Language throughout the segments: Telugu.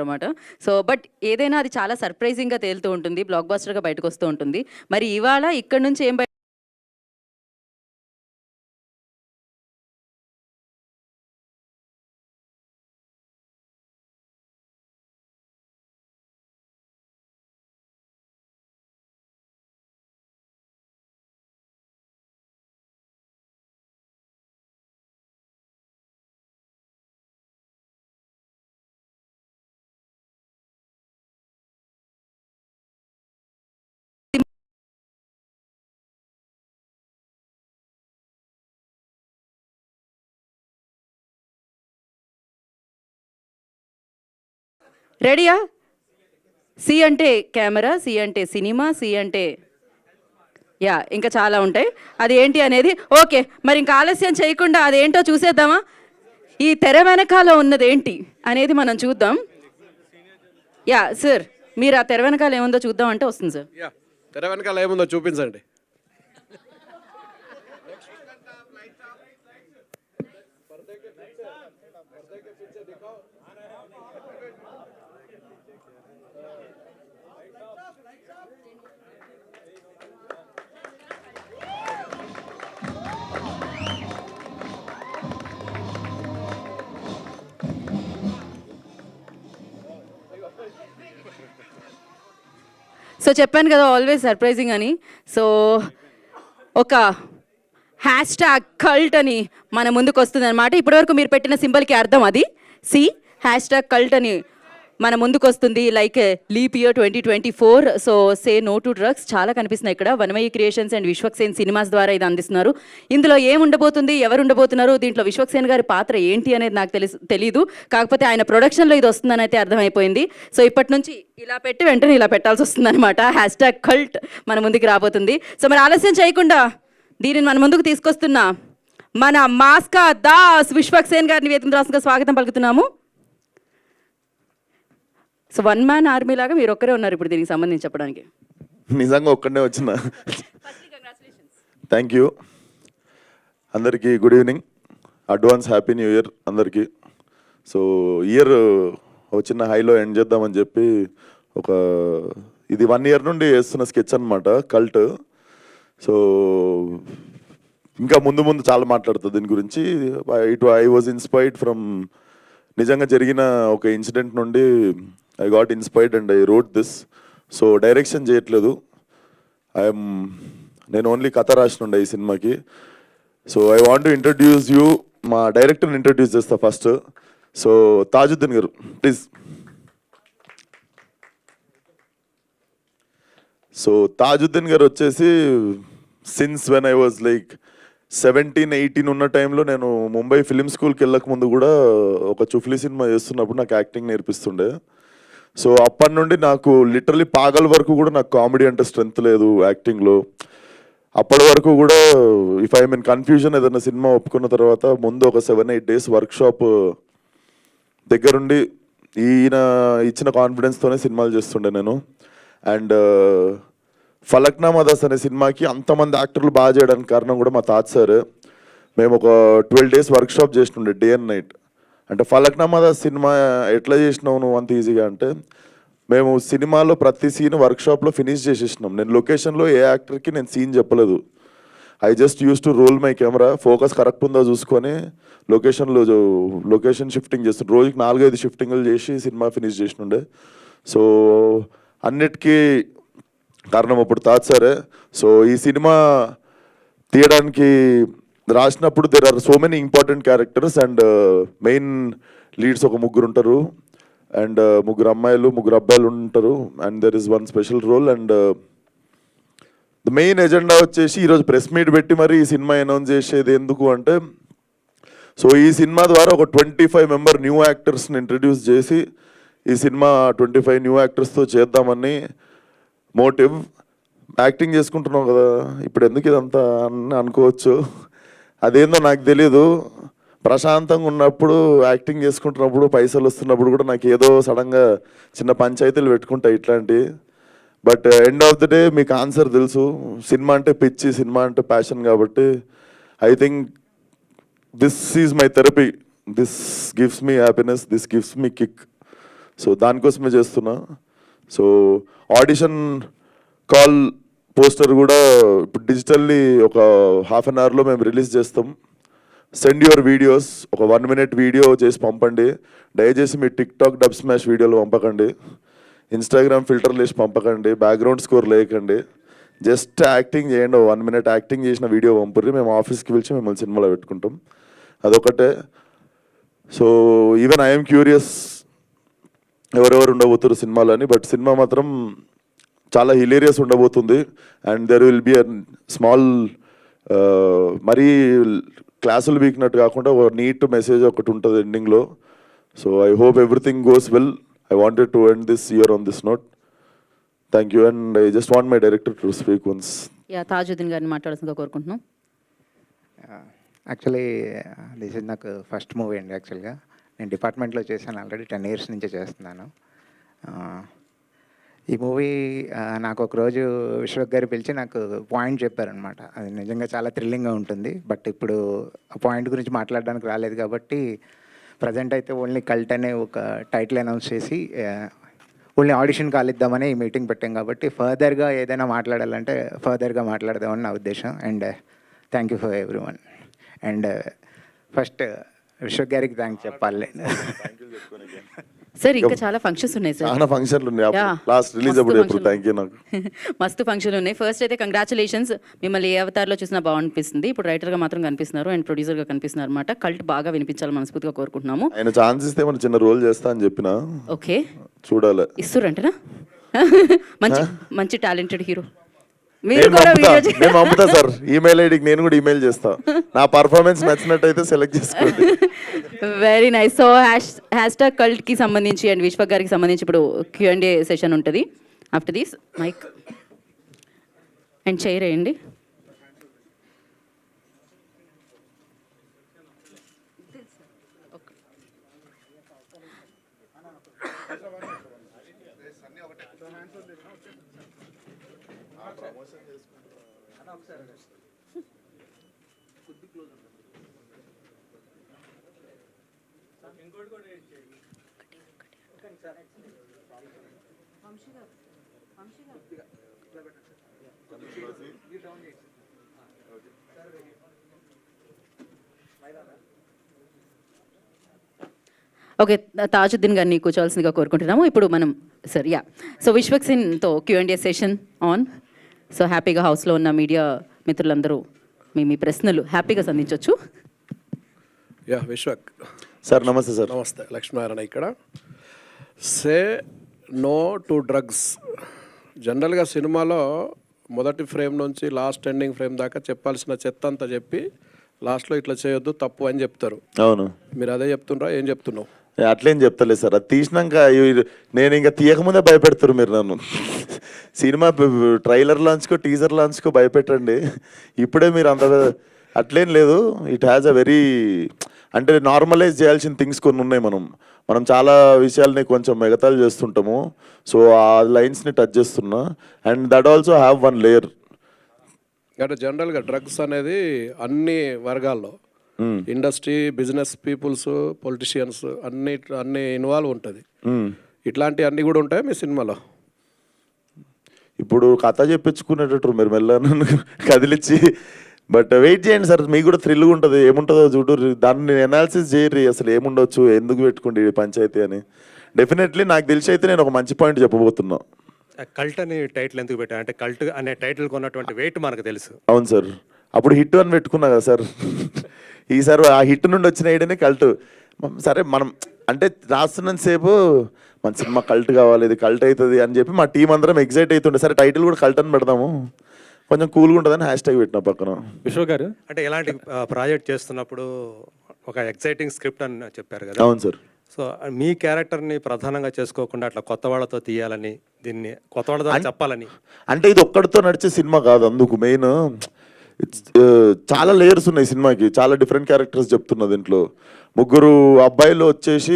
అనమాట. సో బట్ ఏదైనా అది చాలా సర్ప్రైజింగ్‌గా తేలుతూ ఉంటుంది. బ్లాక్ బస్టర్‌గా బయటకొస్తూ ఉంటుంది. మరి ఇవాళ ఇక్కడి నుంచి ఏం రెడీయా? సి అంటే కెమెరా, సి అంటే సినిమా, సి అంటే ఇంకా చాలా ఉంటాయి. అది ఏంటి అనేది ఓకే. మరి ఇంకా ఆలస్యం చేయకుండా అదేంటో చూసేద్దామా? ఈ తెర వెనకాల ఉన్నదేంటి అనేది మనం చూద్దాం. సార్ మీరు ఆ తెర వెనకాల ఏముందో చూద్దాం అంటే వస్తుంది సార్. తెర వెనకాల ఏముందో చూపించండి. సో చెప్పాను కదా ఆల్వేస్ సర్ప్రైజింగ్ అని. సో ఒక హ్యాష్ ట్యాగ్ కల్ట్ అని మన ముందుకు వస్తుంది అనమాట. ఇప్పటివరకు మీరు పెట్టిన సింబల్కి అర్థం అది. సి హ్యాష్ ట్యాగ్ కల్ట్ అని మన ముందుకు వస్తుంది. Like leap year 2024. So say no to drugs చాలా కనిపిస్తున్నాయి ఇక్కడ. Vanamayya creations and Vishwaksen cinemas ద్వారా ఇది అందిస్తున్నారు. ఇందులో ఏముండబోతుంది, ఎవరు ఉండబోతున్నారు, దీంట్లో విశ్వక్సేన్ గారి పాత్ర ఏంటి అనేది నాకు తెలీదు. కాకపోతే ఆయన ప్రొడక్షన్లో ఇది వస్తుందని అయితే అర్థమైపోయింది. సో ఇప్పటి నుంచి ఇలా పెట్టి వెంటనే ఇలా పెట్టాల్సి వస్తుంది అనమాట. హ్యాష్ ట్యాగ్ కల్ట్ మన ముందుకు రాబోతుంది. సో మరి ఆలస్యం చేయకుండా దీనిని మన ముందుకు తీసుకొస్తున్న మన మాస్కా దాస్ విశ్వక్సేన్ గారిని వేదిక రాష్ట్రంగా స్వాగతం పలుకుతున్నాము. సో వన్ మ్యాన్ ఆర్మీ లాగా మీరు ఒక్కరే ఉన్నారు ఇప్పుడు దీనికి సంబంధించి చెప్పడానికి. నిజంగా ఒక్కడే వచ్చిన. థ్యాంక్ యూ అందరికీ. Good evening, advance happy new year అందరికీ. సో ఇయర్ ఒక చిన్న హైలో ఎండ్ చేద్దామని చెప్పి ఇది 1 year నుండి వేస్తున్న స్కెచ్ అనమాట, కల్ట్. సో ఇంకా ముందు చాలా మాట్లాడుతుంది దీని గురించి. ఐ వాజ్ ఇన్స్పైర్డ్ ఫ్రమ్ నిజంగా జరిగిన ఒక ఇన్సిడెంట్ నుండి I got inspired and I wrote this. So direction చేయట్లేదు, నేను ఓన్లీ కథ రాసినుండే ఈ సినిమాకి. So I want to introduce you, మా డైరెక్టర్ని ఇంట్రడ్యూస్ చేస్తా ఫస్ట్. సో తాజుద్దీన్ గారు ప్లీజ్. సో తాజుద్దీన్ గారు వచ్చేసి since when I was like 17-18 ఉన్న టైంలో నేను ముంబై ఫిలిం స్కూల్కి వెళ్ళక ముందు కూడా ఒక చుఫ్లీ సినిమా చేస్తున్నప్పుడు నాకు యాక్టింగ్ నేర్పిస్తుండే. సో అప్పటి నుండి నాకు లిటరలీ పాగల్ వరకు కూడా నాకు కామెడీ అంటే స్ట్రెంత్ లేదు యాక్టింగ్లో. అప్పటి వరకు కూడా ఇఫ్ ఐ మీన్ కన్ఫ్యూజన్ ఏదైనా సినిమా ఒప్పుకున్న తర్వాత ముందు ఒక 7-8 days వర్క్షాప్ దగ్గరుండి ఈయన ఇచ్చిన కాన్ఫిడెన్స్తోనే సినిమాలు చేస్తుండే నేను. అండ్ ఫలక్నామా దాస్ అనే సినిమాకి అంతమంది యాక్టర్లు బాగా చేయడానికి కారణం కూడా మా తాత సార్. మేము ఒక 12 days వర్క్షాప్ చేస్తుండే, డే అండ్ నైట్. అంటే ఫలక్నామా దాస్ సినిమా ఎట్లా చేసినావు నువ్వు అంత ఈజీగా అంటే, మేము సినిమాలో ప్రతి సీన్ వర్క్షాప్లో ఫినిష్ చేసేసినాం. నేను లొకేషన్లో ఏ యాక్టర్కి నేను సీన్ చెప్పలేదు. I just use to roll my camera, focus correct ఉందో చూసుకొని లొకేషన్ షిఫ్టింగ్ చేస్తుండే. రోజుకి 4-5 షిఫ్టింగ్లు చేసి సినిమా ఫినిష్ చేసినుండే. సో అన్నిటికీ కారణం అప్పుడు తాత సారే. సో ఈ సినిమా తీయడానికి రాసినప్పుడు there are so many important characters and main leads ఒక 3 ఉంటారు అండ్ 3 అమ్మాయిలు 3 అబ్బాయిలు ఉంటారు and there is 1 special role. And the main agenda వచ్చేసి ఈరోజు ప్రెస్ మీట్ పెట్టి మరి ఈ సినిమా అనౌన్స్ చేసేది ఎందుకు అంటే, సో ఈ సినిమా ద్వారా ఒక 25 member న్యూ యాక్టర్స్ని ఇంట్రడ్యూస్ చేసి ఈ సినిమా 25 న్యూ యాక్టర్స్తో చేద్దామని మోటివ్. యాక్టింగ్ చేసుకుంటున్నాం కదా ఇప్పుడు ఎందుకు ఇదంతా అని అనుకోవచ్చు, అదేందో నాకు తెలీదు. ప్రశాంతంగా ఉన్నప్పుడు యాక్టింగ్ చేసుకుంటున్నప్పుడు పైసలు వస్తున్నప్పుడు కూడా నాకు ఏదో సడన్గా చిన్న పంచాయతీలు పెట్టుకుంటాయి ఇట్లాంటివి. But end of the day మీకు ఆన్సర్ తెలుసు, సినిమా అంటే పిచ్చి, సినిమా అంటే ప్యాషన్. కాబట్టి I think this is my therapy, this gives me happiness, this gives me kick. So దానికోసమే చేస్తున్నా. సో ఆడిషన్ కాల్ పోస్టర్ కూడా ఇప్పుడు డిజిటల్లీ ఒక హాఫ్ అన్ అవర్లో మేము రిలీజ్ చేస్తాం. సెండ్ యువర్ వీడియోస్, ఒక 1 minute వీడియో చేసి పంపండి. దయచేసి మీ టిక్టాక్ డబ్ స్మాష్ వీడియోలు పంపకండి, ఇన్స్టాగ్రామ్ ఫిల్టర్లు వేసి పంపకండి, బ్యాక్గ్రౌండ్ స్కోర్ లేకండి. జస్ట్ యాక్టింగ్ చేయండి, 1 minute యాక్టింగ్ చేసిన వీడియో పంపుర్రి, మేము ఆఫీస్కి పిలిచి మిమ్మల్ని సినిమాలో పెట్టుకుంటాం. అదొకటే. సో ఈవెన్ ఐఎమ్ క్యూరియస్ ఎవరెవరు ఉండబోతున్నారు సినిమాలో అని. బట్ సినిమా మాత్రం చాలా హిలేరియస్ ఉండబోతుంది. And there will be a small మరీ క్లాసులు వీక్నట్టు కాకుండా ఒక నీట్ మెసేజ్ ఒకటి ఉంటుంది ఎండింగ్లో. So I hope everything goes well. I wanted to end this year on this note. Thank you. And I just want my director to speak once. Tajuddin గారిని మాట్లాడాల్సిందిగా కోరుకుంటున్నాం. యాక్చువల్లీ దిస్ ఇస్ నాకు ఫస్ట్ మూవీ అండి. యాక్చువల్గా నేను డిపార్ట్మెంట్లో చేశాను, ఆల్రెడీ 10 years నుంచి చేస్తున్నాను. ఈ మూవీ నాకు ఒకరోజు విశ్వక్ గారు పిలిచి నాకు పాయింట్ చెప్పారనమాట. అది నిజంగా చాలా థ్రిల్లింగ్గా ఉంటుంది. బట్ ఇప్పుడు ఆ పాయింట్ గురించి మాట్లాడడానికి రాలేదు కాబట్టి ప్రజెంట్ అయితే ఓన్లీ కల్ట్ అనే ఒక టైటిల్ అనౌన్స్ చేసి ఓన్లీ ఆడిషన్ కాలిద్దామని ఈ మీటింగ్ పెట్టాం. కాబట్టి ఫర్దర్గా ఏదైనా మాట్లాడాలంటే ఫర్దర్గా మాట్లాడదామని నా ఉద్దేశం. And thank you for every one. And first Vishwak గారికి థ్యాంక్స్ చెప్పాలి. సార్ ఇంకా చాలా ఫంక్షన్స్ ఉన్నాయి సార్. చాలా ఫంక్షన్లు ఉన్నాయి. Yeah. లాస్ట్ రిలీజ్ అప్పుడు ఎప్పుడు థ్యాంక్ యూ. నాకు మస్తు ఫంక్షన్లు ఉన్నాయి. ఫస్ట్ అయితే కంగ్రాచులేషన్స్, మిమ్మల్ని ఏ అవతారంలో చూసినా బాగుంటుంది. ఇప్పుడు రైటర్గా మాత్రం కనిపిస్తున్నారు అండ్ ప్రొడ్యూసర్గా కనిపిస్తున్నారు అనమాట. కల్ట్ బాగా వినిపించాలి మనస్ఫూర్తిగా కోరుకుంటున్నాము. ఆయన ఛాన్స్ ఇస్తే మనం చిన్న రోల్ చేస్తా అని చెప్పిన ఓకే చూడాలి. ఇస్తురంటనా? మంచి మంచి టాలెంటెడ్ హీరో. నేను పంపుతా సార్, ఈమెయిల్ ఐడికి నేను కూడా ఈమెయిల్ చేస్తా. నా పర్ఫార్మెన్స్ నచ్చినట్టయితే సెలెక్ట్ చేసుకోండి. Very nice. సో హ్యాష్టాగ్ కల్ట్కి సంబంధించి అండ్ విశ్వక్ గారికి సంబంధించి ఇప్పుడు Q&A సెషన్ ఉంటుంది. After this mike and chair వేయండి. ఓకే, తాజుద్దీన్ గారిని కూర్చోవాల్సిందిగా కోరుకుంటున్నాము. ఇప్పుడు మనం సార్ సో విశ్వక్ సింగ్తో Q&A సెషన్ ఆన్. సో హ్యాపీగా హౌస్లో ఉన్న మీడియా మిత్రులందరూ మీ ప్రశ్నలు హ్యాపీగా సంధించవచ్చు. యా విశ్వక్ సార్ నమస్తే సార్. నమస్తే, లక్ష్మీనారాయణ ఇక్కడ. Say no to drugs. జనరల్గా సినిమాలో మొదటి ఫ్రేమ్ నుంచి లాస్ట్ ఎండింగ్ ఫ్రేమ్ దాకా చెప్పాల్సిన చెత్త అంతా చెప్పి లాస్ట్లో ఇట్లా చేయొద్దు తప్పు అని చెప్తారు. అవును, మీరు అదే చెప్తుండ్రా, ఏం చెప్తున్నావు? అట్లేం చెప్తలేదు సార్. అది తీసినాక నేను ఇంకా తీయకముందే భయపెడతారు మీరు నన్ను. సినిమా ట్రైలర్ లాంచ్కో టీజర్ లాంచ్కో భయపెట్టండి, ఇప్పుడే మీరు అంత అట్లేం లేదు. ఇట్ హ్యాస్ అ వెరీ అంటే నార్మలైజ్ చేయాల్సిన థింగ్స్ కొన్ని ఉన్నాయి. మనం చాలా విషయాల్ని కొంచెం ఎగతాళి చేస్తుంటాము. సో ఆ లైన్స్ని టచ్ చేస్తున్నా. And that also have one layer. అంటే జనరల్గా డ్రగ్స్ అనేది అన్ని వర్గాల్లో ఇండస్ట్రీ, బిజినెస్ పీపుల్స్, పొలిటీషియన్స్ అన్ని ఇన్వాల్వ్ ఉంటుంది. ఇట్లాంటి అన్ని కూడా ఉంటాయి మీ సినిమాలో? ఇప్పుడు కథ చెప్పించుకునేటట్టు మీరు మెల్ల కదిలిచ్చి. బట్ వెయిట్ చేయండి సార్, మీకు కూడా థ్రిల్గా ఉంటుంది. ఏముంటుందో చూడు, దాన్ని ఎనాలిసిస్ చేయరు అసలు ఏముండొచ్చు, ఎందుకు పెట్టుకోండి పంచాయతీ అని. డెఫినెట్లీ నాకు తెలిసి అయితే నేను ఒక మంచి పాయింట్ చెప్పబోతున్నా. కల్ట్ అని టైటిల్ ఎందుకు పెట్టా అంటే కల్ట్ అనే టైటిల్ కొన్నటువంటి వెయిట్ మనకు తెలుసు. అవును సార్, అప్పుడు హిట్ అని పెట్టుకున్నా కదా సార్. ఈసారి ఆ హిట్ నుండి వచ్చిన ఐడియానే కల్ట్. సరే మనం అంటే రాస్తున్నంత సేపు మన సినిమా కల్ట్ కావాలి, ఇది కల్ట్ అవుతుంది అని చెప్పి మా టీం అందరం ఎగ్జైట్ అవుతుండే. సరే టైటిల్ కూడా కల్ట్ అని పెడదాము, కొంచెం కూల్గా ఉంటుందని హ్యాష్ట్యాగ్ పెట్టిన పక్కన. విశ్వ గారు అంటే ఇలాంటి ప్రాజెక్ట్ చేస్తున్నప్పుడు ఒక ఎక్సైటింగ్ స్క్రిప్ట్ అని చెప్పారు కదా. అవును సార్. సో మీ క్యారెక్టర్ని ప్రధానంగా చేసుకోకుండా అట్లా కొత్త వాళ్ళతో తీయాలని, దీన్ని కొత్త వాళ్ళతో చెప్పాలని. అంటే ఇది ఒక్కడితో నడిచే సినిమా కాదు, అందుకు మెయిన్ చాలా లేయర్స్ ఉన్నాయి సినిమాకి. చాలా డిఫరెంట్ క్యారెక్టర్స్ చెప్తున్నా దీంట్లో. ముగ్గురు అబ్బాయిలు వచ్చేసి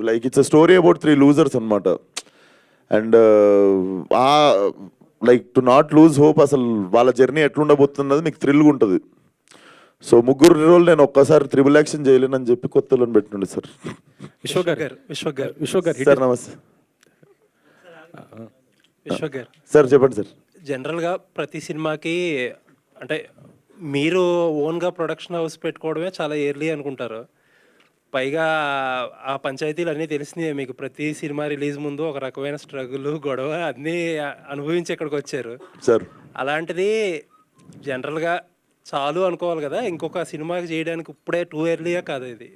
like it's a story about 3 losers అనమాట. And like to not lose hope, అసలు వాళ్ళ జర్నీ ఎట్లుండబోతున్నది మీకు థ్రిల్గా ఉంటుంది. సో ముగ్గురు రోల్ నేను ఒక్కసారి త్రిబుల్ యాక్షన్ చేయలేనని చెప్పి కొత్తలను పెట్టినండి సార్. విశ్వక్ గారు సార్ నమస్తే విశ్వక్ గారు సార్, చెప్పండి సార్. జనరల్గా ప్రతి సినిమాకి అంటే మీరు ఓన్గా ప్రొడక్షన్ హౌస్ పెట్టుకోవడమే చాలా ఎర్లీ అనుకుంటారు. పైగా ఆ పంచాయతీలు అన్నీ తెలిసినాయి మీకు. ప్రతి సినిమా రిలీజ్ ముందు ఒక రకమైన స్ట్రగుల్, గొడవ అన్నీ అనుభవించి ఇక్కడికి వచ్చారు సార్ అలాంటిది జనరల్గా చాలు అనుకోవాలి కదా. ఇంకొక సినిమాకి చేయడానికి ఇప్పుడే టూ ఎర్లీగా కాదు ఇది.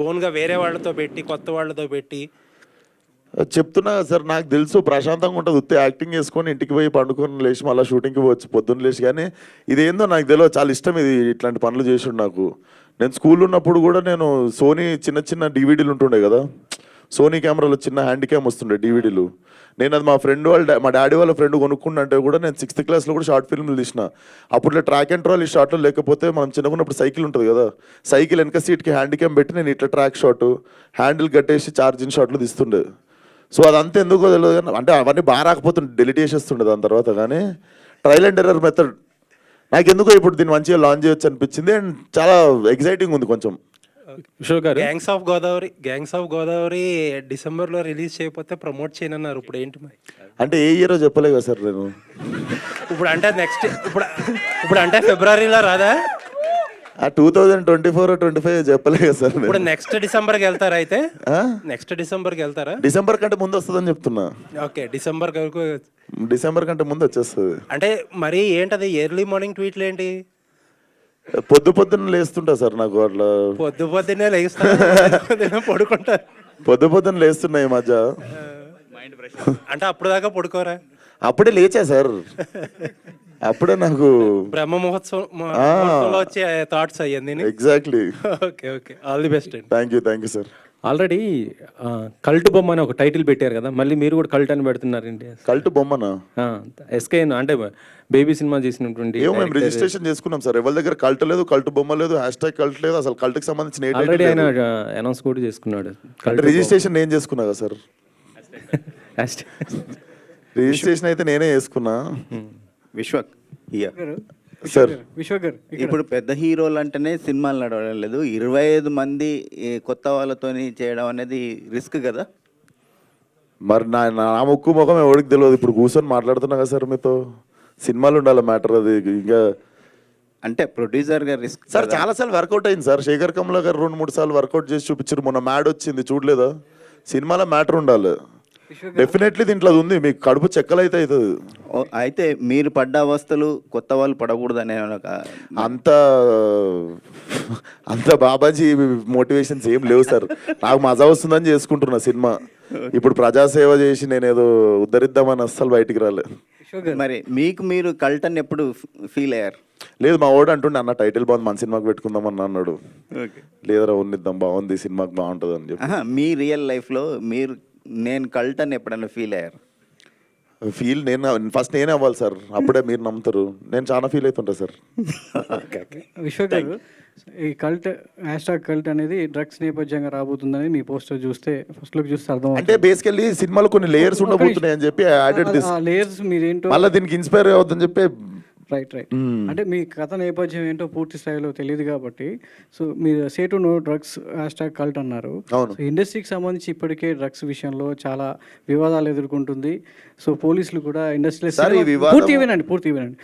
ఓన్గా వేరే వాళ్ళతో పెట్టి, కొత్త వాళ్ళతో పెట్టి చెప్తున్నా కదా సార్, నాకు తెలుసు ప్రశాంతంగా ఉంటుంది. ఉత్తే యాక్టింగ్ చేసుకొని ఇంటికి పోయి పండుకొని లేచి మళ్ళీ షూటింగ్కి పోవచ్చు పొద్దున్న లేచి. కానీ ఇదేందో నాకు తెలియదు, చాలా ఇష్టం ఇది, ఇట్లాంటి పనులు చేసిండు నాకు. నేను స్కూల్లో ఉన్నప్పుడు కూడా నేను సోనీ చిన్న చిన్న డివిడీలు ఉంటుండే కదా, సోనీ కెమెరాలో చిన్న హ్యాండ్ క్యామ్ వస్తుండే డివిడీలు. నేను అది మా డాడీ వాళ్ళ ఫ్రెండ్ కొనుక్కుంటే కూడా నేను 6th క్లాస్లో కూడా షార్ట్ ఫిల్మ్లు తీసిన. అప్పుడు ట్రాక్ అండ్ ట్రాల్ ఈ షార్ట్లో లేకపోతే మనం చిన్నకున్నప్పుడు సైకిల్ ఉంటుంది కదా, సైకిల్ వెనక సీట్కి హ్యాండ్ క్యామ్ పెట్టి నేను ఇట్లా ట్రాక్ షాట్, హ్యాండిల్ కట్టేసి ఛార్జింగ్ షాట్లు తీస్తుండే. సో అదంతా ఎందుకో తెలియదు కానీ, అంటే అవన్నీ బాగా రాకపోతుండే, డెలిట్ చేసేస్తుండే దాని తర్వాత. కానీ ట్రయల్ అండ్ ఎర్రర్ మెథడ్ నాకు ఎందుకో ఇప్పుడు దీన్ని మంచిగా లాంచ్ చేయొచ్చు అనిపించింది. అండ్ చాలా ఎగ్జైటింగ్ ఉంది కొంచెం. విశ్వక్ గారు గ్యాంగ్స్ ఆఫ్ గోదావరి డిసెంబర్లో రిలీజ్ చేయకపోతే ప్రమోట్ చేయనన్నారు. ఇప్పుడు ఏంటి మరి? అంటే ఏ ఇయరో చెప్పలే కదా సార్ నేను. ఇప్పుడు అంటే నెక్స్ట్ ఇప్పుడు అంటే ఫిబ్రవరిలో రాదా? 2024-25 చెప్పలే కదా సార్ నేను. ఇప్పుడు నెక్స్ట్ డిసెంబర్కి వెళ్తారా? అయితే నెక్స్ట్ డిసెంబర్కి వెళ్తారా? డిసెంబర్ కంటే ముందు వస్తుందని చెప్తున్నా. ఓకే, డిసెంబర్ వరకు. డిసెంబర్ కంటే ముందు వచ్చేస్తుంది. అంటే మరి ఏంటది ఎర్లీ మార్నింగ్ ట్వీట్లు ఏంటి? పొద్దున్న లేస్తుంటా సార్, నాకు అట్లా పొద్దున్నే లేస్తా పడుకుంటారు. పొద్దున్న లేస్తున్నా ఈ మధ్య. అంటే అప్పుడు దాకా పడుకోరా? అప్పుడే లేచా సార్, అప్పుడే నాకు బ్రహ్మ మహోత్సవంలో వచ్చే థాట్స్ అయ్యింది. Exactly. Okay okay, all the best అండి. Thank you sir. Already cult బొమ్మ అని ఒక టైటిల్ పెట్టారు కదా, మళ్ళీ మీరు కూడా కల్ట్ అని పెడుతున్నారండి. కల్ట్ బొమ్మనా? ఎస్కే అంటే బేబీ సినిమా చేసినటువంటి. ఏమో మేము రిజిస్ట్రేషన్ చేసుకున్నాం సార్, ఎవరి దగ్గర కల్ట్ లేదు, కల్ట్ బొమ్మ లేదు, హ్యాష్ కల్ట్ లేదు, అసలు కల్ట్కి సంబంధించిన ఆల్రెడీ ఆయన అనౌన్స్ కూడా చేసుకున్నాడు. రిజిస్ట్రేషన్ నేను చేసుకున్నా కదా సార్. రిజిస్ట్రేషన్ అయితే నేనే చేసుకున్నా. విశ్వక్ సార్ ఇప్పుడు పెద్ద హీరోలు అంటేనే సినిమాలు నడవడం లేదు, 25 మంది కొత్త వాళ్ళతోని చేయడం అనేది రిస్క్ కదా. మరి నా ముక్కు ముఖం ఎవరికి తెలియదు. ఇప్పుడు కూర్చొని మాట్లాడుతున్నా కదా సార్ మీతో. సినిమాలు ఉండాలి మ్యాటర్, అది ఇంకా అంటే ప్రొడ్యూసర్ గా రిస్క్ సార్. చాలా సార్లు వర్కౌట్ అయింది సార్. శేఖర్ కమలా గారు 2-3 సార్లు వర్కౌట్ చేసి చూపించారు. మొన్న మ్యాడ్ వచ్చింది, చూడలేదా? సినిమాలో మ్యాటర్ ఉండాలి డెఫినెట్లీ. దీంట్లో అది ఉంది, మీకు కడుపు చెక్కలైతే అవుతుంది. అయితే మీరు పడ్డ అవస్థలు కొత్త వాళ్ళు పడకూడదనే అంత బాబాజీ మోటివేషన్స్ ఏం లేవు సార్. నాకు మజా వస్తుందని చేసుకుంటున్నా సినిమా. ఇప్పుడు ప్రజాసేవ చేసి నేను ఏదో ఉద్ధరిద్దామని అస్సలు బయటికి రాలేదు. మరి మీకు మీరు కల్ట్ అని ఎప్పుడు ఫీల్ అయ్యారు? లేదు, మా వాడు అంటుండే అన్న టైటిల్ బాగుంది, మన సినిమాకి పెట్టుకుందాం అన్న అన్నాడు. లేదరా ఉన్నిద్దాం, బాగుంది సినిమాకి బాగుంటుంది అని చెప్పి. మీ రియల్ లైఫ్లో మీరు నేను కల్ట్ అని ఎప్పుడైనా ఫీల్ అయ్యారు? నేను ఫస్ట్ నేనే అవ్వాలి సార్, అప్పుడే మీరు నమ్ముతారు. నేను చాలా ఫీల్ అవుతుంటా సార్. విశ్వక్ గారు, ఈ కల్ట్ #కల్ట్ అనేది డ్రగ్స్ నేపథ్యంగా రాబోతుందని మీ పోస్టర్ చూస్తే, ఫస్ట్ లుక్ చూస్తే అర్థం. అంటే బేసికల్లీ సినిమాలో కొన్ని లేయర్స్ ఉండబోతున్నాయి అని చెప్పి యాడెడ్ దిస్. లేయర్స్ మీరేంటో మళ్ళీ దీనికి ఇన్స్పైర్ అవుతుందని చెప్పి. రైట్. అంటే మీ కథ నేపథ్యం ఏంటో పూర్తి స్థాయిలో తెలియదు కాబట్టి, సో మీరు say to know drugs #cult అన్నారు. ఇండస్ట్రీకి సంబంధించి ఇప్పటికే డ్రగ్స్ విషయంలో చాలా వివాదాలు ఎదుర్కొంటుంది. సో పోలీసులు కూడా ఇండస్ట్రీలో పూర్తి వినండి.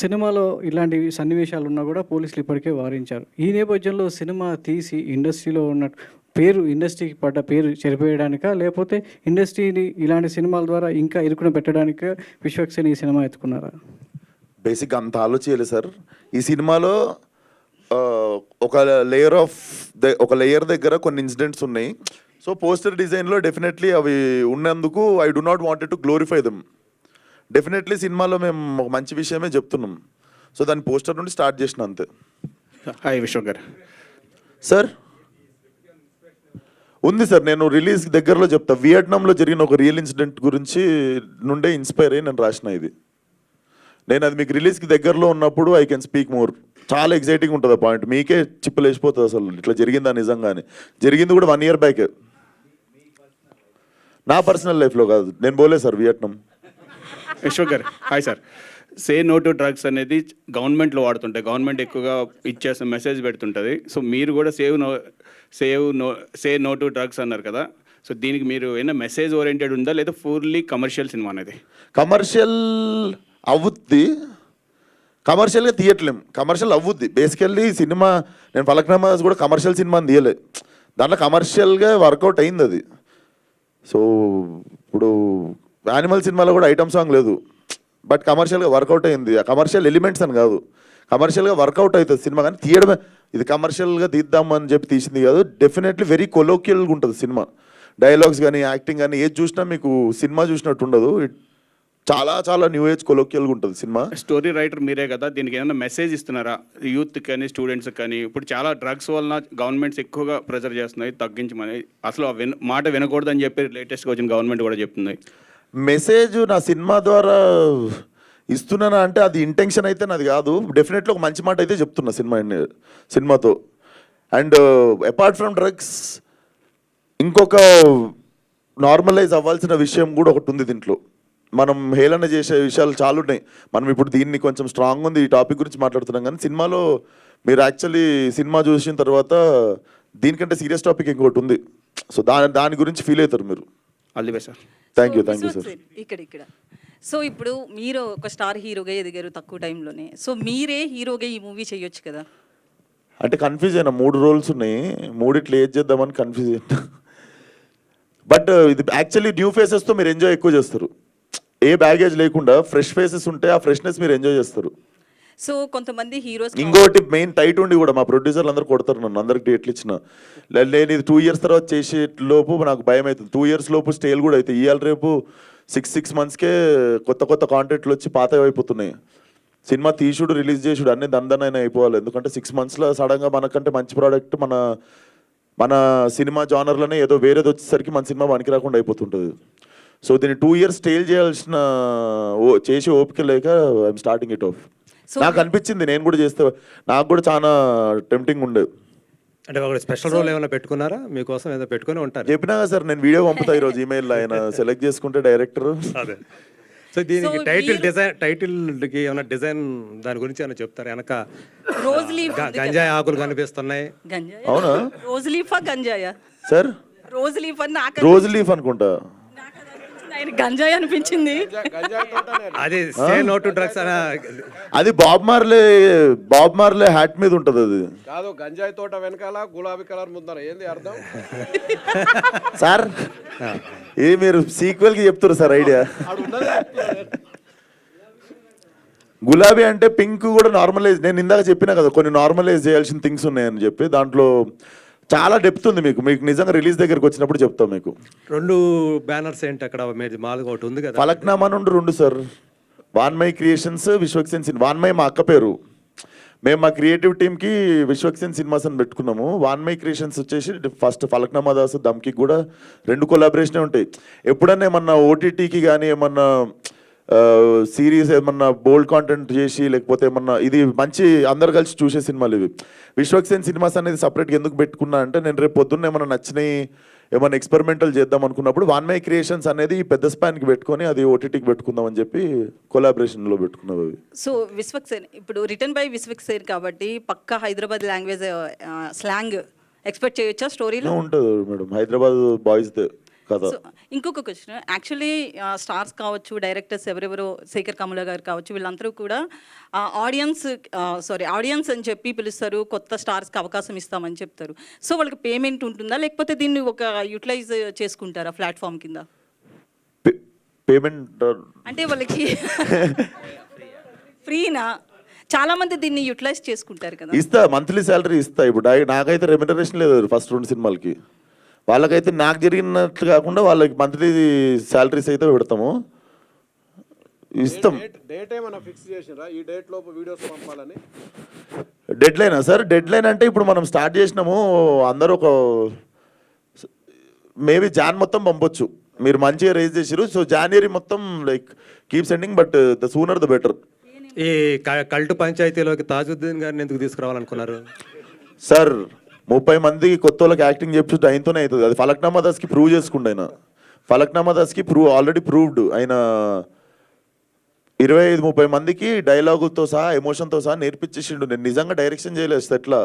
సినిమాలో ఇలాంటి సన్నివేశాలు ఉన్నా కూడా పోలీసులు ఇప్పటికే వారించారు. ఈ నేపథ్యంలో సినిమా తీసి ఇండస్ట్రీలో ఉన్న ఇండస్ట్రీకి పడ్డ పేరు చెరిపేయడానికా, లేకపోతే ఇండస్ట్రీని ఇలాంటి సినిమాల ద్వారా ఇంకా ఇరుకున పెట్టడానికా విశ్వక్ సేన్ ఈ సినిమా ఎత్తుకున్నారా? బేసిక్గా అంత ఆలోచించాలి సార్. ఈ సినిమాలో ఒక లేయర్ దగ్గర కొన్ని ఇన్సిడెంట్స్ ఉన్నాయి. సో పోస్టర్ డిజైన్లో డెఫినెట్లీ అవి ఉన్నందుకు I do not wanted to glorify them. Definitely సినిమాలో మేము ఒక మంచి విషయమే చెప్తున్నాం. సో దాని పోస్టర్ నుండి స్టార్ట్ చేసిన అంతే. హాయ్ విశ్వక్ గారు. సార్ ఉంది సార్, నేను రిలీజ్ దగ్గరలో చెప్తా. వియట్నాంలో జరిగిన ఒక రియల్ ఇన్సిడెంట్ గురించి నుండే ఇన్స్పైర్ అయ్యి నేను రాసిన ఇది. నేను అది మీకు రిలీజ్కి దగ్గరలో ఉన్నప్పుడు ఐ కెన్ స్పీక్ మోర్. చాలా ఎగ్జైటింగ్ ఉంటుంది ఆ పాయింట్, మీకే చిప్పులు వేసిపోతుంది అసలు ఇట్లా జరిగిందా నిజంగానే. జరిగింది కూడా 1 year బ్యాక్, నా పర్సనల్ లైఫ్లో కాదు. నేను పోలే సార్ వియట్నాం. విశ్వక్ గారు hi sir. Say no to drugs అనేది గవర్నమెంట్లో వాడుతుంటాయి, గవర్నమెంట్ ఎక్కువగా ఇచ్చేసిన మెసేజ్ పెడుతుంటుంది. సో మీరు కూడా సే నో టు డ్రగ్స్ అన్నారు కదా, సో దీనికి మీరు ఏమైనా మెసేజ్ ఓరియంటెడ్ ఉందా లేదా ఫుల్లీ కమర్షియల్ సినిమా అనేది? కమర్షియల్ అవుద్ది, కమర్షియల్గా తీయట్లేం, కమర్షియల్ అవుద్ది. బేసికల్లీ సినిమా నేను ఫలక్నామా కూడా కమర్షియల్ సినిమా అని తీయలే, దాంట్లో కమర్షియల్గా వర్కౌట్ అయింది అది. సో ఇప్పుడు యానిమల్ సినిమాలో కూడా ఐటమ్ సాంగ్ లేదు, బట్ కమర్షియల్గా వర్కౌట్ అయింది. ఆ కమర్షియల్ ఎలిమెంట్స్ అని కాదు, కమర్షియల్గా వర్కౌట్ అవుతుంది సినిమా. కానీ తీయడమే ఇది కమర్షియల్గా తీద్దామని చెప్పి తీసింది కాదు. డెఫినెట్లీ వెరీ కొలోక్యల్గా ఉంటుంది సినిమా. డైలాగ్స్ కానీ యాక్టింగ్ కానీ ఏది చూసినా మీకు సినిమా చూసినట్టు ఉండదు. చాలా చాలా న్యూ ఏజ్ కొలోక్యల్గా ఉంటుంది సినిమా. స్టోరీ రైటర్ మీరే కదా, దీనికి ఏమైనా మెసేజ్ ఇస్తున్నారా యూత్ కానీ స్టూడెంట్స్ కానీ? ఇప్పుడు చాలా డ్రగ్స్ వలన గవర్నమెంట్స్ ఎక్కువగా ప్రెజర్ చేస్తున్నాయి తగ్గించమని, అసలు మాట వినకూడదని చెప్పి లేటెస్ట్గా వచ్చిన గవర్నమెంట్ కూడా చెప్తుంది. మెసేజ్ నా సినిమా ద్వారా ఇస్తున్నానా అంటే అది ఇంటెన్షన్ అయితే నాది కాదు. డెఫినెట్లీ ఒక మంచి మాట అయితే చెప్తున్నా సినిమాతో. అండ్ అపార్ట్ ఫ్రమ్ డ్రగ్స్ ఇంకొక నార్మలైజ్ అవ్వాల్సిన విషయం కూడా ఒకటి ఉంది దీంట్లో. మనం హేళన చేసే విషయాలు చాలా ఉన్నాయి. మనం ఇప్పుడు దీన్ని కొంచెం స్ట్రాంగ్ ఉంది ఈ టాపిక్ గురించి మాట్లాడుతున్నాం, కానీ సినిమాలో మీరు యాక్చువల్లీ సినిమా చూసిన తర్వాత దీనికంటే సీరియస్ టాపిక్ ఇంకొకటి ఉంది. సో దాని గురించి ఫీల్ అవుతారు మీరు. All the best sir. Thank you sir. ఇక్కడ సో ఇప్పుడు మీరు ఒక స్టార్ హీరోగా ఎదిగారు తక్కువ టైంలోనే, సో మీరే హీరోగా ఈ మూవీ చేయొచ్చు కదా. అంటే కన్ఫ్యూజ్ అయినా, 3 రోల్స్ ఉన్నాయి, మూడిట్లో ఏది చేద్దామని కన్ఫ్యూజ్ అయినా. బట్ ఇది యాక్చువల్లీ న్యూ ఫేసెస్తో మీరు ఎంజాయ్ ఎక్కువ చేస్తారు. ఏ బ్యాగేజ్ లేకుండా ఫ్రెష్ ఫేసెస్ ఉంటే ఆ ఫ్రెష్నెస్ మీరు ఎంజాయ్ చేస్తారు. సో కొంతమంది హీరోస్ ఇంకోటి మెయిన్ టైట్ ఉండి కూడా మా ప్రొడ్యూసర్లు అందరూ కొడతారు నన్ను, అందరికి డేట్లు ఇచ్చిన. నేను ఇది 2 years తర్వాత చేసే లోపు నాకు భయం అవుతుంది. 2 years లోపు స్టేల్ కూడా అవుతాయి. ఇవాళ రేపు 6 monthsకే కొత్త కాంటెంట్లు వచ్చి పాతవి అయిపోతున్నాయి. సినిమా తీసుడు రిలీజ్ చేసుడు అన్నీ దందనైనా అయిపోవాలి. ఎందుకంటే 6 monthsలో సడన్గా మనకంటే మంచి ప్రోడక్ట్ మన సినిమా జానర్లోనే ఏదో వేరేది వచ్చేసరికి మన సినిమా పనికి రాకుండా అయిపోతుంటుంది. సో దీన్ని 2 years స్టేల్ చేయాల్సిన చేసి ఓపిక లేక ఐఎమ్ స్టార్టింగ్ ఇట్ ఆఫ్. నాకు అనిపించింది నేను కూడా చేస్తే, నాకు కూడా చాలా టెంప్టింగ్ ఉండే. అంటే ఒక స్పెషల్ రోల్ ఏమైనా పెట్టుకున్నారా మీకోసం? ఏదో పెట్టుకుని ఉంటారు. చెప్పినా కదా సార్, నేను వీడియో పంపుతా ఈరోజు ఈమెయిల్లో, ఆయన సెలెక్ట్ చేసుకుంటే డైరెక్టర్. అదే. సో దీనికి టైటిల్కి ఏమైనా డిజైన్ దాని గురించి ఏమైనా చెప్తారు? వెనక రోజ్ లీఫ్ గంజాయి ఆకులు కనిపిస్తున్నాయి. అవునా? రోజ్ లీఫా గంజాయా సార్? రోజ్ లీఫ్ అని నాకు రోజ్ లీఫ్ అనుకుంటా. ఆయన గంజాయి అనిపించింది. అది సే నో టు డ్రగ్స్ అనే అది బాబ్ మార్లే హ్యాట్ మీద ఉంటుంది. అది కాదు, గంజాయి తోట వెనకాల గులాబీ కలర్ ముందర ఏంది అర్థం? సార్ మీరు సీక్వెల్ కి చెప్తారు సార్ ఐడియా. గులాబీ అంటే పింక్ కూడా నార్మలైజ్, నేను ఇందాక చెప్పినా కదా కొన్ని నార్మలైజ్ చేయాల్సిన థింగ్స్ ఉన్నాయని చెప్పి. దాంట్లో చాలా డెప్త్ ఉంది. మీకు నిజంగా రిలీజ్ దగ్గరకు వచ్చినప్పుడు చెప్తాం మీకు. 2 బ్యానర్స్ ఏంటి అక్కడ? మీరు మాలుగా ఒకటి ఉంది కదా, ఫలక్నామా నుండి 2 సార్. వాన్మై క్రియేషన్స్, విశ్వక్సేన్ సినిమా. వాన్మై మా అక్క పేరు. మేము మా క్రియేటివ్ టీమ్కి విశ్వక్సేన్ సినిమాస్ అని పెట్టుకున్నాము. వాన్మై క్రియేషన్స్ వచ్చేసి ఫస్ట్ ఫలక్నామా దాస్ దమ్కి కూడా 2 కొలాబరేషనే ఉంటాయి. ఎప్పుడన్నా ఏమన్నా ఓటీటీకి కానీ ఏమన్నా సిరీస్ ఏమన్నా బోల్డ్ కాంటెంట్ చేసి లేకపోతే ఏమన్నా ఇది మంచి అందరు కలిసి చూసే సినిమాలు ఇవి. విశ్వక్సేన్ సినిమాస్ అనేది సపరేట్గా ఎందుకు పెట్టుకున్నా అంటే, నేను రేపు పొద్దున్న ఏమన్నా నచ్చినాయి ఏమన్నా ఎక్స్పెరిమెంటల్ చేద్దాం అనుకున్నప్పుడు వాన్మై క్రియేషన్స్ అనేది పెద్ద స్పాన్కి పెట్టుకొని అది ఓటీటీకి పెట్టుకుందాం అని చెప్పి కొలాబరేషన్లో పెట్టుకున్నావు అవి. సో విశ్వక్సేన్ ఇప్పుడు రిటర్న్ బై విశ్వక్సేన్ కాబట్టి పక్కా హైదరాబాద్ లాంగ్వేజ్ స్లాంగ్ ఎక్స్పెక్ట్ చేయొచ్చా స్టోరీలో? ఉంటుంది మేడం, హైదరాబాద్ బాయ్స్ కదా. ఇంకొక క్వశ్చన్, యాక్చువల్లీ స్టార్స్ కావచ్చు, డైరెక్టర్స్ ఎవరెవరో శేఖర్ కమల గారు కావచ్చు, వీళ్ళందరూ కూడా ఆడియన్స్ అని చెప్పి పిలుస్తారు, కొత్త స్టార్స్కి అవకాశం ఇస్తామని చెప్తారు. సో వాళ్ళకి పేమెంట్ ఉంటుందా, లేకపోతే దీన్ని ఒక యూటిలైజ్ చేసుకుంటారా ప్లాట్ఫామ్ కింద? పేమెంట్ అంటే వాళ్ళకి ఫ్రీనా? చాలా మంది దీన్ని యూటిలైజ్ చేసుకుంటారు కదా. ఇస్తా, మంత్లీ శాలరీ ఇస్తా. ఇప్పుడు నాకైతే రెమ్యునరేషన్ లేదు ఫస్ట్ 2 సినిమాలకి. వాళ్ళకైతే నాకు జరిగినట్లు కాకుండా వాళ్ళకి మంత్లీ శాలరీస్ అయితే పెడతాము, ఇస్తాం. డేట్ ఏమైనా ఫిక్స్ చేసిరా ఈ డేట్ లోపు వీడియోస్ పంపాలని? డెడ్ లైనా సార్? డెడ్ లైన్ అంటే ఇప్పుడు మనం స్టార్ట్ చేసినాము, అందరూ ఒక మేబీ జాన్ మొత్తం పంపొచ్చు. మీరు మంచిగా రేజ్ చేసారు. సో January మొత్తం like keep sending, but the sooner the better. ఈ కల్టు పంచాయతీలోకి తాజుద్దీన్ గారిని ఎందుకు తీసుకురావాలనుకున్నారు సార్? 30 మంది కొత్త వాళ్ళకి యాక్టింగ్ చెప్పి ఆయనతోనే అవుతుంది. అది ఫలక్నామా దాస్కి ప్రూవ్ చేసుకుంటే ఆయన. ఫలక్నామా దాస్కి ఆల్రెడీ ప్రూవ్డ్ ఆయన 25-30 మందికి డైలాగులతో సహా ఎమోషన్తో సహా నేర్పించేసిండు. నేను నిజంగా డైరెక్షన్ చేయలేదు సెట్లా,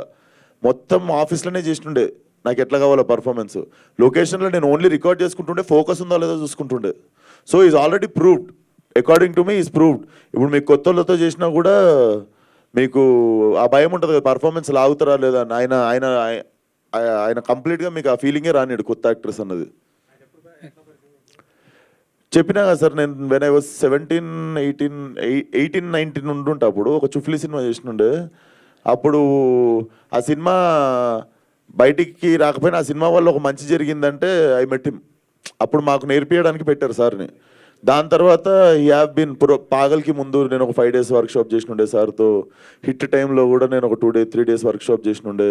మొత్తం ఆఫీస్లోనే చేసిండే. నాకు ఎట్లా కావాలో పర్ఫార్మెన్స్, లొకేషన్లో నేను ఓన్లీ రికార్డ్ చేసుకుంటుండే, ఫోకస్ ఉందో లేదో చూసుకుంటుండే. So is already proved, according to me is proved. ఇప్పుడు మీకు కొత్త వాళ్ళతో చేసినా కూడా మీకు ఆ భయం ఉంటుంది కదా, పర్ఫార్మెన్స్ లాగుతారా లేదా అని. ఆయన ఆయన ఆయన కంప్లీట్గా మీకు ఆ ఫీలింగే రానిడు కొత్త యాక్ట్రెస్ అన్నది. చెప్పినా కదా సార్, నేను వెన్ ఐ వాజ్ 18-19 ఉంటుంటే అప్పుడు ఒక చుఫ్లీ సినిమా చేసినుండే. అప్పుడు ఆ సినిమా బయటికి రాకపోయినా ఆ సినిమా వల్ల ఒక మంచి జరిగిందంటే ఐ మెట్ హిమ్. అప్పుడు మాకు నేర్పించడానికి పెట్టారు సార్ని. దాని తర్వాత ఈ హ్యావ్ బీన్ పాగల్కి ముందు నేను ఒక 5 days వర్క్షాప్ చేసినుండే సార్తో. హిట్ టైంలో కూడా నేను ఒక 3 days వర్క్షాప్ చేసినుండే.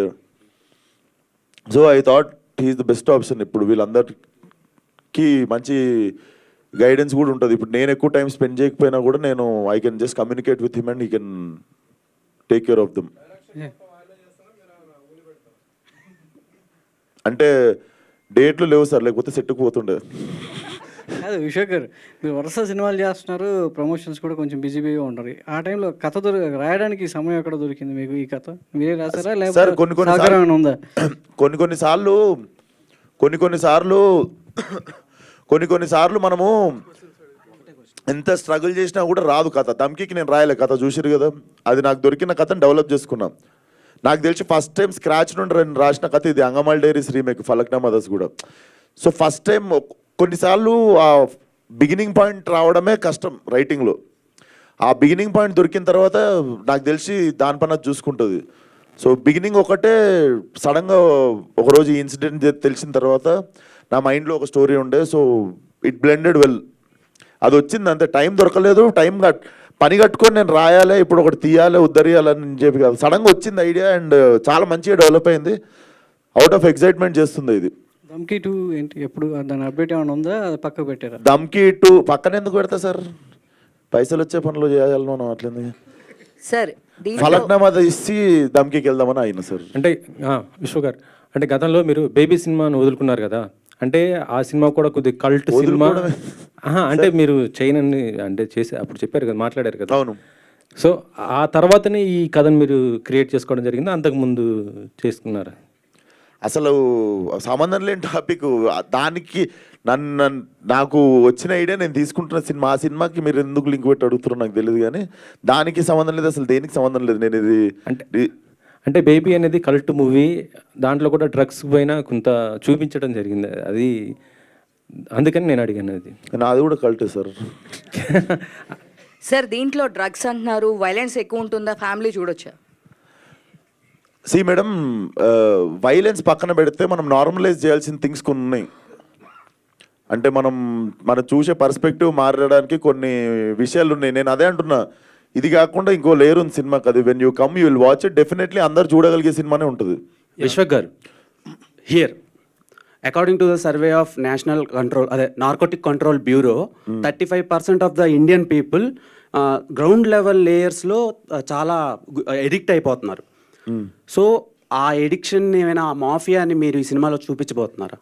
So I thought he is the best option. ఇప్పుడు వీళ్ళందరికీ మంచి గైడెన్స్ కూడా ఉంటుంది. ఇప్పుడు నేను ఎక్కువ టైం స్పెండ్ చేయకపోయినా కూడా నేను I can just communicate with him and he can take care of them. అంటే డేట్లు లేవు సార్, లేకపోతే సెట్కి పోతుండే. కాదు విశ్వక్ గారు, మీరు వరుస సినిమాలు చేస్తున్నారు, ప్రమోషన్స్ కూడా కొంచెం బిజీగా ఉంటారు. ఆ టైంలో కథ రాయడానికి సమయం ఎక్కడ దొరికింది మీకు? ఈ కథ మీరే రాసారా సార్ లేకపోతే సహకారం ఏమైనా ఉందా? కొన్నిసార్లు మనము ఎంత స్ట్రగుల్ చేసినా కూడా రాదు కథ. దమ్కి నేను రాయలే కథ, చూసిరు కదా. అది నాకు దొరికిన కథను డెవలప్ చేసుకున్నాం. నాకు తెలిసి ఫస్ట్ టైం స్క్రాచ్ నుండి రాసిన కథ ఇది, అంగమాల్ డైరీస్ రీమేక్, ఫలక్నామా దాస్ కూడా. సో ఫస్ట్ టైం కొన్నిసార్లు ఆ బిగినింగ్ పాయింట్ రావడమే కష్టం రైటింగ్లో. ఆ బిగినింగ్ పాయింట్ దొరికిన తర్వాత నాకు తెలిసి దానిపైన చూసుకుంటుంది. సో బిగినింగ్ ఒకటే సడన్గా ఒకరోజు ఈ ఇన్సిడెంట్ తెలిసిన తర్వాత నా మైండ్లో ఒక స్టోరీ ఉండే. సో ఇట్ బ్లెండెడ్ వెల్, అది వచ్చింది అంతే. టైం దొరకలేదు, పని కట్టుకొని నేను రాయాలి, ఇప్పుడు ఒకటి తీయాలి, ఉద్ధరియాలని చెప్పి కాదు, సడన్గా వచ్చింది ఐడియా అండ్ చాలా మంచిగా డెవలప్ అయింది. అవుట్ ఆఫ్ ఎక్సైట్మెంట్ చేస్తుంది ఇది. దమ్కి 2 ఏంటి, ఎప్పుడు దాని అప్డేట్ ఏమైనా ఉందా? అది పక్కకు పెట్టారా? దమ్కి 2 పక్కన ఎందుకు పెడతా సార్, పైసలు వచ్చే పనులు చేయాలి మనం. అట్లనే సార్ ఫలక్నామా ఇచ్చి దమ్కి వెళ్దామని అయినా సార్. అంటే విశ్వ గారు, అంటే గతంలో మీరు బేబీ సినిమాను వదులుకున్నారు కదా, అంటే ఆ సినిమా కూడా కొద్ది కల్ట్ సినిమా. అంటే మీరు చైనని అంటే చేసి అప్పుడు చెప్పారు కదా, మాట్లాడారు కదా. అవును. సో ఆ తర్వాతనే ఈ కథను మీరు క్రియేట్ చేసుకోవడం జరిగింది, అంతకుముందు చేసుకున్నారా? అసలు సంబంధం లేని టాపిక్ దానికి నాకు వచ్చిన ఐడియా నేను తీసుకుంటున్న సినిమా. ఆ సినిమాకి మీరు ఎందుకు లింక్ పెట్టి అడుగుతున్నారో నాకు తెలియదు, కానీ దానికి సంబంధం లేదు, అసలు దేనికి సంబంధం లేదు. నేను ఇది అంటే బేబీ అనేది కల్ట్ మూవీ, దాంట్లో కూడా డ్రగ్స్ పైన కొంత చూపించడం జరిగింది, అది అందుకని నేను అడిగాను. అది నాది కూడా కల్టే సార్. సార్ దీంట్లో డ్రగ్స్ అంటున్నారు, వైలెన్స్ ఎక్కువ ఉంటుందా, ఫ్యామిలీ చూడొచ్చా? సి మేడం, వైలెన్స్ పక్కన పెడితే మనం నార్మలైజ్ చేయాల్సిన థింగ్స్ కొన్ని ఉన్నాయి. అంటే మనం చూసే పర్స్పెక్టివ్ మారడానికి కొన్ని విషయాలు ఉన్నాయి. నేను అదే అంటున్నా, ఇది కాకుండా ఇంకో లేయర్ ఉంది సినిమాకి. అది when you come you will watch it, definitely అందరు చూడగలిగే సినిమానే ఉంటుంది. విశ్వక్ గారు, here according to the survey of national control narcotic control bureau, 35% of the Indian people ground level లేయర్స్లో చాలా ఎడిక్ట్ అయిపోతున్నారు. సో ఆ ఎడిక్షన్ ఏమైనా మాఫియాని మీరు ఈ సినిమాలో చూపించబోతున్నారా?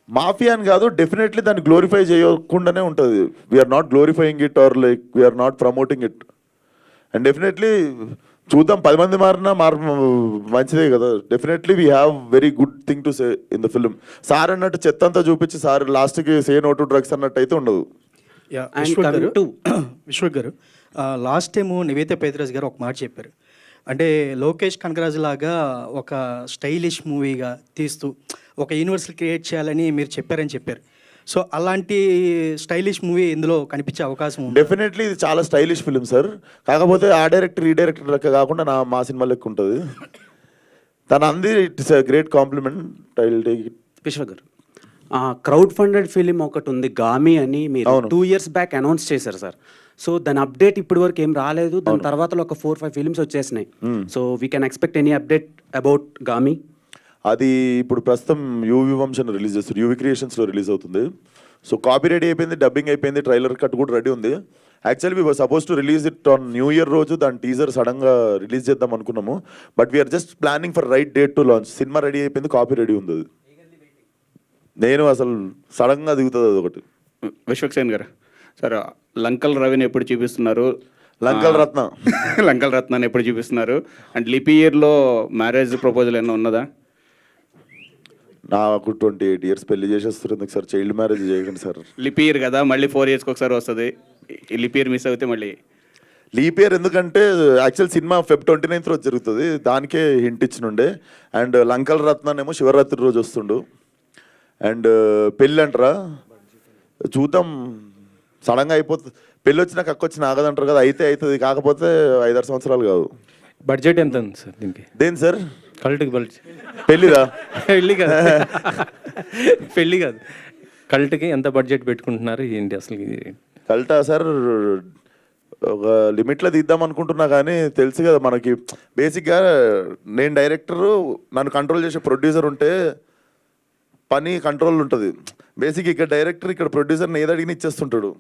మాఫియా అని కాదు, డెఫినెట్లీ దాన్ని గ్లోరిఫై చేయకుండానే ఉంటుంది. We're not glorifying it or like we're not promoting it. And definitely చూద్దాం, 10 మంది మారినా మంచిదే కదా. Definitely we have very good thing to say in the film. Sir అన్నట్టు చెత్త అంతా చూపించి సార్ లాస్ట్కి సే నో టు డ్రగ్స్ అన్నట్టు అయితే ఉండదు. విశ్వక్ గారు, లాస్ట్ టైము నివేత పేదరాజ్ గారు ఒక మాట చెప్పారు. అంటే లోకేష్ కనగరాజు లాగా ఒక స్టైలిష్ మూవీగా తీస్తూ ఒక యూనివర్సల్ క్రియేట్ చేయాలని మీరు చెప్పారని చెప్పారు. సో అలాంటి స్టైలిష్ మూవీ ఇందులో కనిపించే అవకాశం ఉంది? డెఫినెట్లీ ఇది చాలా స్టైలిష్ ఫిల్మ్ సార్. కాకపోతే ఆ డైరెక్టర్ ఈ డైరెక్టర్ లెక్క కాకుండా మా సినిమా లెక్క ఉంటుంది. తన అంది it's a great compliment. I will take it. Vishwak గారు, క్రౌడ్ ఫండెడ్ ఫిలిం ఒకటి ఉంది గామి అని, మీరు 2 years బ్యాక్ అనౌన్స్ చేశారు సార్. సో దాని అప్డేట్ ఇప్పటి వరకు ఏం రాలేదు. దాని తర్వాత ఒక 4-5 ఫిలిమ్స్ వచ్చేసినాయి. So we can expect any update about Gaami? అది ఇప్పుడు ప్రస్తుతం యూవి వంశన్ రిలీజ్ చేస్తారు, యూవి క్రియేషన్స్లో రిలీజ్ అవుతుంది. సో కాపీ రెడీ అయిపోయింది, డబ్బింగ్ అయిపోయింది, ట్రైలర్ కట్ కూడా రెడీ ఉంది. Actually we were supposed to release it on new year రోజు. దాని టీజర్ సడన్గా రిలీజ్ చేద్దాం అనుకున్నాము, but we are just planning for right date to launch. సినిమా రెడీ అయిపోయింది, కాపీ రెడీ ఉంది. అది నేను అసలు సడన్గా దిగుతుంది అది ఒకటి. విశ్వక్ సేన్ గారు, సార్ లంకల్ రవిని ఎప్పుడు చూపిస్తున్నారు? లంకల్ రత్న లంకల్ రత్నాన్ని ఎప్పుడు చూపిస్తున్నారు? అండ్ లిపి ఇయర్లో మ్యారేజ్ ప్రపోజల్ ఏమైనా ఉన్నదా? నాకు 28 years పెళ్లి చేసేస్తుంది సార్. చైల్డ్ మ్యారేజ్ చేయకండి సార్. లిపి ఇయర్ కదా, మళ్ళీ 4 yearsకి ఒకసారి వస్తుంది. ఈ లిపి ఇయర్ మిస్ అవుతే మళ్ళీ లీప్ ఇయర్ ఎందుకంటే యాక్చువల్ సినిమా Feb 29th రోజు జరుగుతుంది, దానికే హింట్ ఇచ్చినుండే. అండ్ లంకల్ రత్నానేమో శివరాత్రి రోజు వస్తుండు. అండ్ పెళ్ళి అంటారా, చూద్దాం. సడన్గా అయిపోతుంది. పెళ్ళి వచ్చినా కక్కొచ్చిన ఆగదంటారు కదా, అయితే అవుతుంది. కాకపోతే 5-6 సంవత్సరాలు కాదు. బడ్జెట్ ఎంత ఉంది సార్ దీనికి? దేని సార్? కల్ట్కి బడ్జెట్? పెళ్ళిదా? పెళ్ళి కాదు, పెళ్ళి కాదు, కల్ట్కి ఎంత బడ్జెట్ పెట్టుకుంటున్నారు ఏంటి అసలు? కల్టా సార్ ఒక లిమిట్లో తీద్దాం అనుకుంటున్నా, కానీ తెలుసు కదా మనకి. బేసిక్గా నేను డైరెక్టరు, నన్ను కంట్రోల్ చేసే ప్రొడ్యూసర్ ఉంటే పని కంట్రోల్ ఉంటుంది. బేసిక్ ఇక్కడ డైరెక్టర్, ఇక్కడ ప్రొడ్యూసర్ని ఏది అడిగిన ఇచ్చేస్తుంటాడు.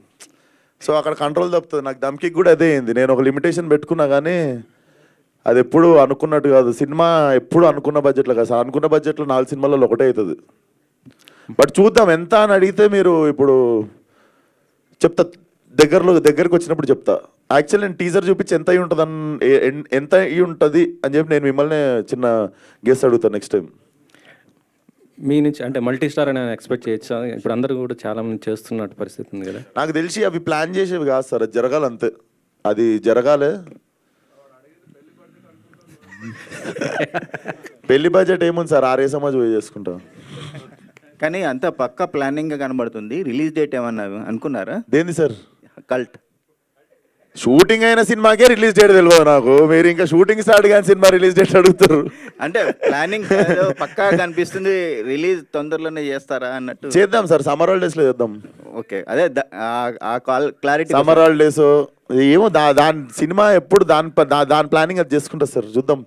సో అక్కడ కంట్రోల్ తప్పుతుంది. నాకు దమ్కి కూడా అదే అయింది. నేను ఒక లిమిటేషన్ పెట్టుకున్నా, కానీ అది ఎప్పుడు అనుకున్నట్టు కాదు. సినిమా ఎప్పుడు అనుకున్న బడ్జెట్లో కాదు సార్. అనుకున్న బడ్జెట్లో 4 సినిమాలలో ఒకటే అవుతుంది. బట్ చూద్దాం ఎంత అని అడిగితే మీరు ఇప్పుడు చెప్తా, దగ్గరికి వచ్చినప్పుడు చెప్తా. యాక్చువల్ నేను టీజర్ చూపించి ఎంత అయి ఉంటుంది ఎంత అయి ఉంటుంది అని చెప్పి నేను మిమ్మల్ని చిన్న గెస్ అడుగుతాను నెక్స్ట్ టైం. మీ నుంచి అంటే మల్టీ స్టార్ అని ఎక్స్పెక్ట్ చేయొచ్చా? ఇప్పుడు అందరూ కూడా చాలా మంది చేస్తున్నట్టు పరిస్థితి ఉంది కదా. నాకు తెలిసి అవి ప్లాన్ చేసేవి కాదు సార్, అది జరగాలి అంతే. అది జరగాలే. పెళ్లి బడ్జెట్ ఏముంది సార్, 6 సమాజ్ పోయి చేసుకుంటాం. కానీ అంత పక్క ప్లానింగ్గా కనబడుతుంది. రిలీజ్ డేట్ ఏమన్నా అనుకున్నారా? దేంది సార్? కల్ట్ షూటింగ్ అయిన సినిమాకే రిలీజ్ డేట్ తెలియదు నాకు. మీరు ఇంకా షూటింగ్ స్టార్ట్ కానీ సినిమా రిలీజ్ డేట్ అడుగుతారు. అంటే ప్లానింగ్ పక్కా కనిపిస్తుంది. రిలీజ్ తొందరలోనే చేస్తారా అన్నట్టు. చేద్దాం సార్, సమ్మర్ హాలిడేస్లో చేద్దాం. ఓకే, అదే ఆ క్లారిటీ. సమ్మర్ హాలిడేస్ ఏమో దాని సినిమా ఎప్పుడు దాని ప్లానింగ్ అది చేసుకుంటారు సార్. చూద్దాం.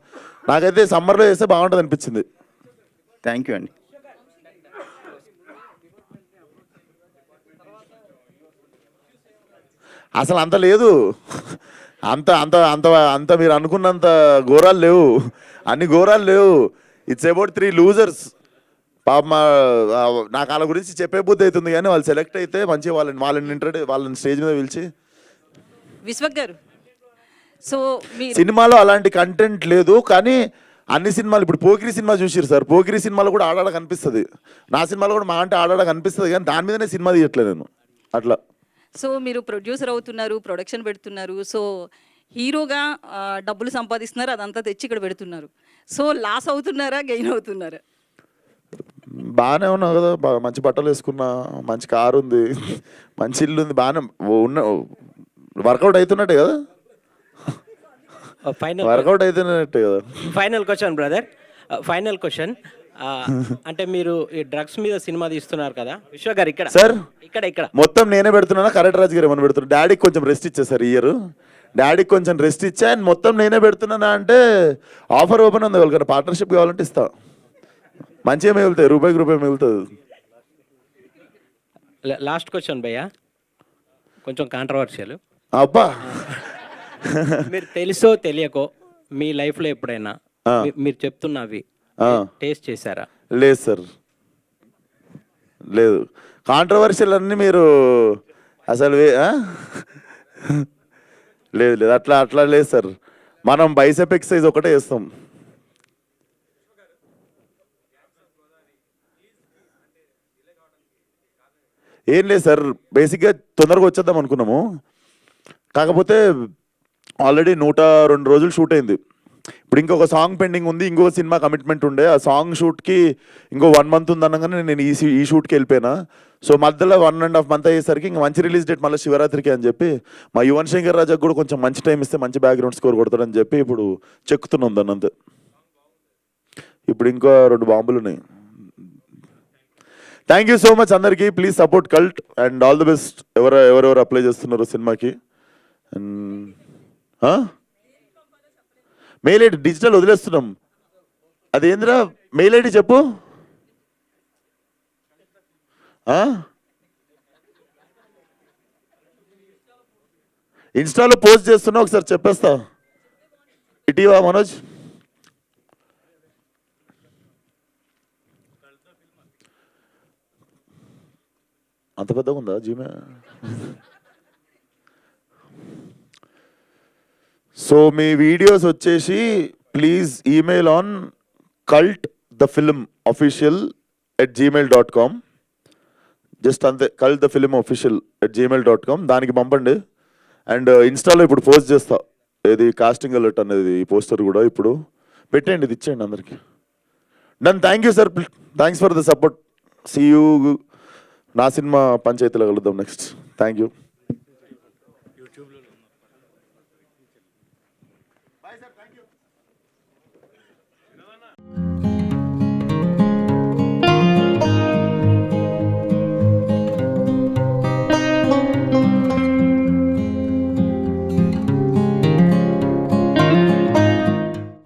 నాకైతే సమ్మర్లో చేస్తే బాగుంటుంది అనిపించింది. థ్యాంక్ యూ అండి. అసలు అంత లేదు, అంత అంత అంత అంత మీరు అనుకున్నంత ఘోరాలు లేవు, అన్ని ఘోరాలు లేవు. It's about 3 losers. పాప నాకు వాళ్ళ గురించి చెప్పే బుద్ధి అవుతుంది, కానీ వాళ్ళు సెలెక్ట్ అయితే మంచిగా వాళ్ళని స్టేజ్ మీద పిలిచి. విశ్వక్ గారు, సో సినిమాలో అలాంటి కంటెంట్ లేదు, కానీ అన్ని సినిమాలు ఇప్పుడు పోకిరి సినిమా చూసిరు సార్. పోకిరి సినిమాలో కూడా ఆడాడ కనిపిస్తుంది. నా సినిమాలో కూడా మా అంటే ఆడాడ కనిపిస్తుంది, కానీ దాని మీదనే సినిమా తీయట్లేదు నేను అట్లా. సో మీరు ప్రొడ్యూసర్ అవుతున్నారు, ప్రొడక్షన్ పెడుతున్నారు, సో హీరోగా డబ్బులు సంపాదిస్తున్నారు, అదంతా తెచ్చి ఇక్కడ పెడుతున్నారు. సో లాస్ అవుతున్నారా, గెయిన్ అవుతున్నారా? బాగానే ఉన్నావు కదా, మంచి బట్టలు వేసుకున్నా, మంచి కారు ఉంది, మంచి ఇల్లు ఉంది, బాగానే ఉన్న. వర్కౌట్ అవుతున్నట్టే కదా, వర్కౌట్ అవుతున్నట్టే కదా. Final question brother, final question. అంటే మీరు ఈ డ్రగ్స్ మీద సినిమా తీస్తున్నారు కదా విశ్వ గారు, ఇక్కడ సార్ ఇక్కడ మొత్తం నేనే పెడుతున్నా, కరెక్ట్ రాజు గారు ఏమైనా పెడుతున్నా. డాడీకి కొంచెం రెస్ట్ ఇచ్చా సార్ ఇయర్, డాడీకి కొంచెం రెస్ట్ ఇచ్చా. అండ్ మొత్తం నేనే పెడుతున్నానా అంటే ఆఫర్ ఓపెన్ ఉంది, వాళ్ళకన్నా పార్ట్నర్షిప్ కావాలంటే ఇస్తా. మంచిగా మిగులుతాయి, రూపాయి మిగులుతుంది. లాస్ట్ క్వశ్చన్ భయ్యా, కొంచెం కాంట్రవర్షియల్. అబ్బా, మీరు తెలుసో తెలియకో మీ లైఫ్లో ఎప్పుడైనా మీరు చెప్తున్నవి టేస్ట్ చేశారా? లేదు సార్, లేదు. కాంట్రవర్షియల్ అన్నీ మీరు అసలు లేదు అట్లా లేదు సార్. మనం బైసెప్ ఎక్సర్సైజ్ ఒకటే చేస్తాం. ఏం లేదు సార్, బేసిక్గా తొందరగా వచ్చేద్దాం అనుకున్నాము. కాకపోతే ఆల్రెడీ 102 రోజులు షూట్ అయింది. ఇప్పుడు ఇంకొక సాంగ్ పెండింగ్ ఉంది, ఇంకో సినిమా కమిట్మెంట్ ఉండే. ఆ సాంగ్ షూట్కి ఇంకో 1 month ఉంది అనగానే నేను ఈ షూట్కి వెళ్ళిపోయినా. సో మధ్యలో 1.5 month అయ్యేసరికి ఇంకా మంచి రిలీజ్ డేట్ మళ్ళీ శివరాత్రికి అని చెప్పి మా యువన్ శంకర్ రాజాకు కూడా కొంచెం మంచి టైం ఇస్తే మంచి బ్యాక్గ్రౌండ్ స్కోర్ కొడతాడని చెప్పి ఇప్పుడు చెక్కుతున్నాం దాన్ని అంతే. ఇప్పుడు ఇంకో 2 బాంబులు ఉన్నాయి. థ్యాంక్ యూ సో మచ్ అందరికీ. Please support cult and all the best. ఎవరెవరు అప్లై చేస్తున్నారు సినిమాకి. మెయిల్ ఐడి డిజిటల్ వదిలేస్తున్నాం. అదేంద్రా మెయిల్ ఐడి చెప్పు. ఇన్స్టాలో పోస్ట్ చేస్తున్నా, ఒకసారి చెప్పేస్తా. ఇటీవా మనోజ్, అంత పెద్దగా ఉందా జీమే? సో మీ వీడియోస్ వచ్చేసి please email on cultthefilmofficial@gmail.com. Just అంతే, cultthefilmofficial@gmail.com, దానికి పంపండి. అండ్ ఇన్స్టాలో ఇప్పుడు పోస్ట్ చేస్తా, ఏది కాస్టింగ్ అలర్ట్ అనేది పోస్టర్ కూడా ఇప్పుడు పెట్టండి, ఇది ఇచ్చేయండి అందరికి. Done. Thank you sir, thanks for the support. See you. నా సినిమా పంచాయతీలో కలుద్దాం నెక్స్ట్. Thank you.